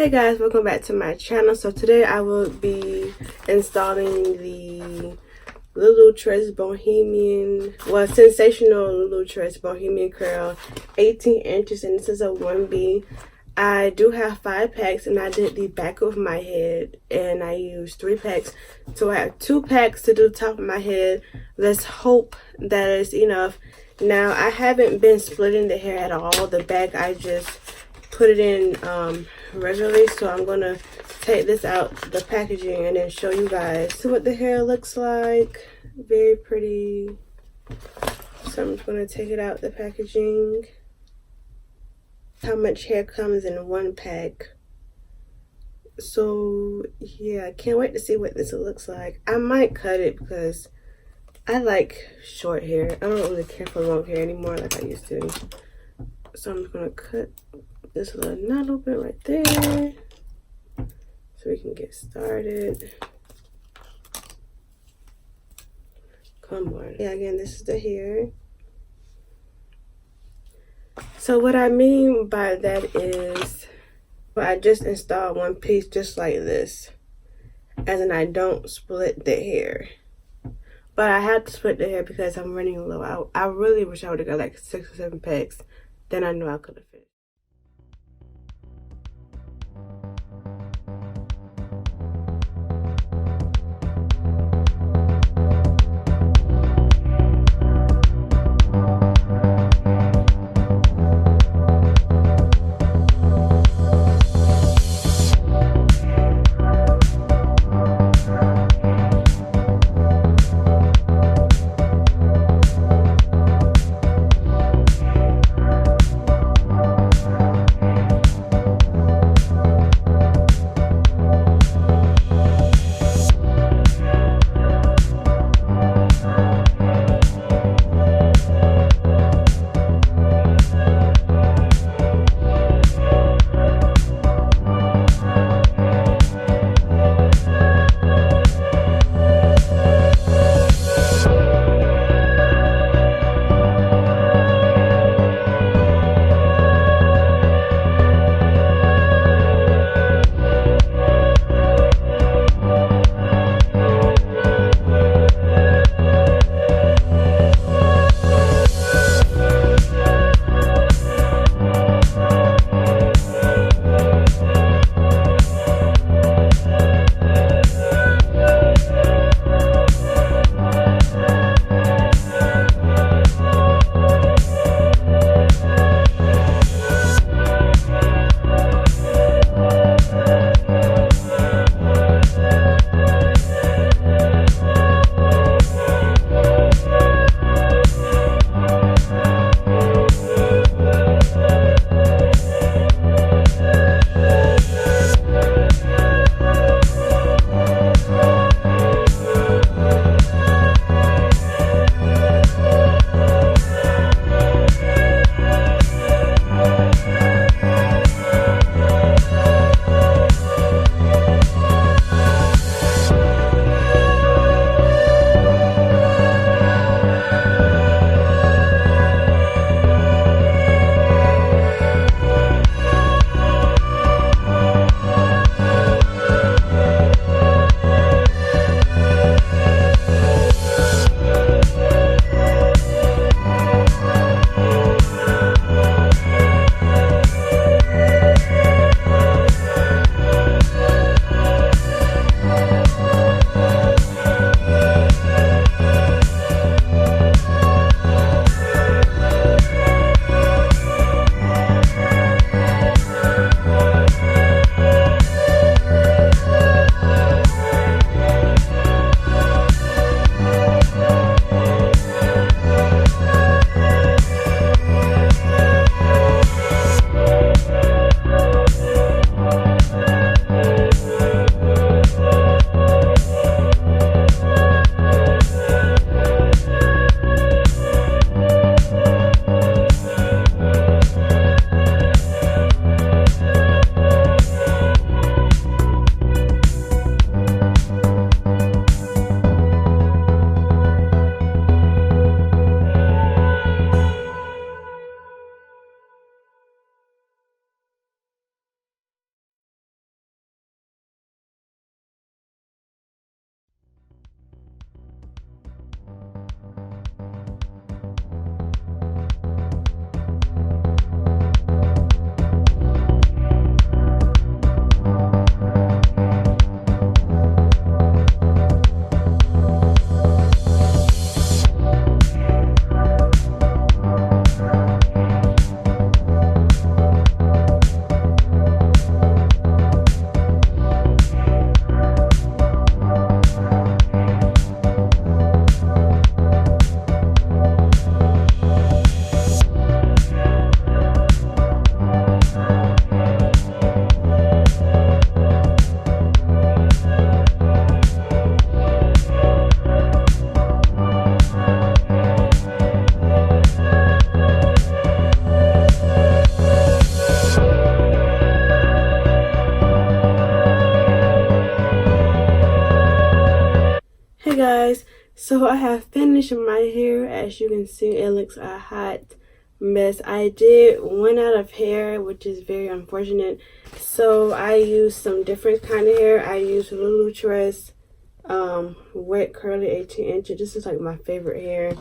Hey guys, welcome back to my channel. So today I will be installing the Lulutress Sensational Lulutress Bohemian Crochet 18 inches, and this is a 1B. I do have 5 packs, and I did the back of my head, and I used 3 packs. So I have 2 packs to do the top of my head. Let's hope that is enough. Now, I haven't been splitting the hair at all. The back, I just put it in regularly, so I'm gonna take this out the packaging and then show you guys what the hair looks like. Very pretty. So I'm just gonna take it out the packaging. How much hair comes in 1 pack. So yeah, I can't wait to see what this looks like. I might cut it because I like short hair. I don't really care for long hair anymore like I used to. So I'm just gonna cut this little knot open right there so we can get started. Come on. Yeah, again, this is the hair. So what I mean by that is I just installed one piece just like this, as in I don't split the hair. But I had to split the hair because I'm running low. I really wish I would have got like 6 or 7 packs. Then I knew I could have finished. Hey guys, so I have finished my hair. As you can see, it looks a hot mess. I did run out of hair, which is very unfortunate. So I used some different kind of hair. I used Lulutress wet curly 18 inches. This is like my favorite hair.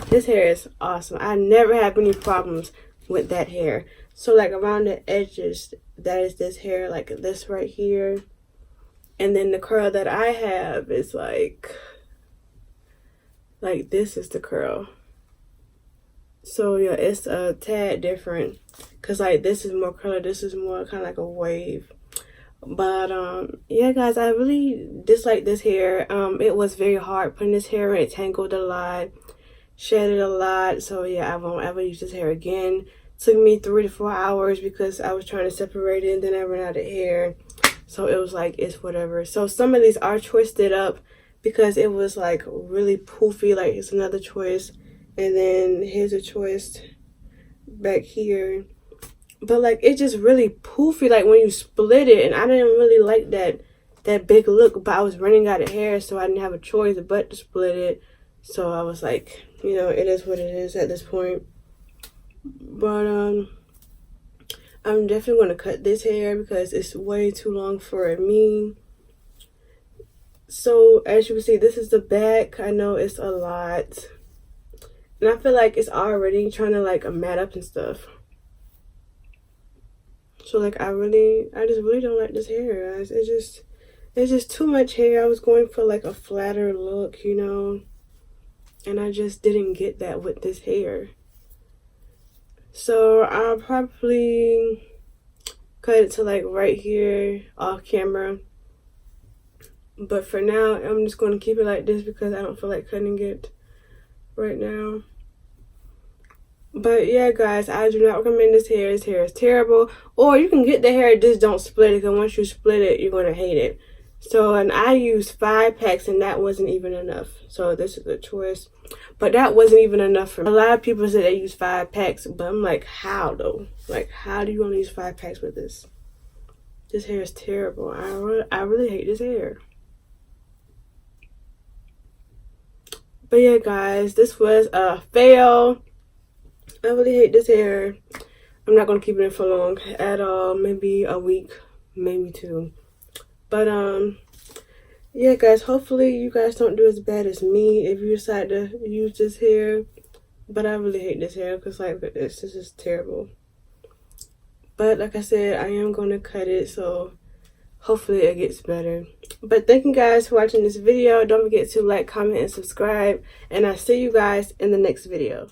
This hair is awesome. I never have any problems with that hair. So like around the edges, that is this hair, like this right here. And then the curl that I have is like this is the curl. So yeah, it's a tad different. Cause like this is more curly, this is more kind of like a wave. But yeah guys, I really dislike this hair. It was very hard putting this hair in. It tangled a lot, shedded a lot. So yeah, I won't ever use this hair again. Took me 3 to 4 hours because I was trying to separate it and then I ran out of hair. So it was like, it's whatever. So some of these are twisted up because it was like really poofy. Like it's another twist. And then here's a twist back here. But like it's just really poofy like when you split it. And I didn't really like that big look. But I was running out of hair, so I didn't have a choice but to split it. So I was like, you know, it is what it is at this point. But I'm definitely going to cut this hair because it's way too long for me. So as you can see, this is the back. I know it's a lot. And I feel like it's already trying to like mat up and stuff. So like I just really don't like this hair, guys. It's just too much hair. I was going for like a flatter look, you know. And I just didn't get that with this hair. So I'll probably cut it to like right here off camera. But for now, I'm just going to keep it like this because I don't feel like cutting it right now. But yeah guys, I do not recommend this hair. This hair is terrible. Or you can get the hair, just don't split it, because once you split it, you're going to hate it. So, and I used 5 packs and that wasn't even enough. So this is a twist. But that wasn't even enough for me. A lot of people say they use 5 packs, but I'm like, how though? Like, how do you only use 5 packs with this? This hair is terrible. I really hate this hair. But yeah guys, this was a fail. I really hate this hair. I'm not going to keep it in for long at all. Maybe a week, maybe 2. But yeah guys, hopefully you guys don't do as bad as me if you decide to use this hair. But I really hate this hair because like this is terrible. But like I said, I am going to cut it, so hopefully it gets better. But thank you guys for watching this video. Don't forget to like, comment, and subscribe. And I'll see you guys in the next video.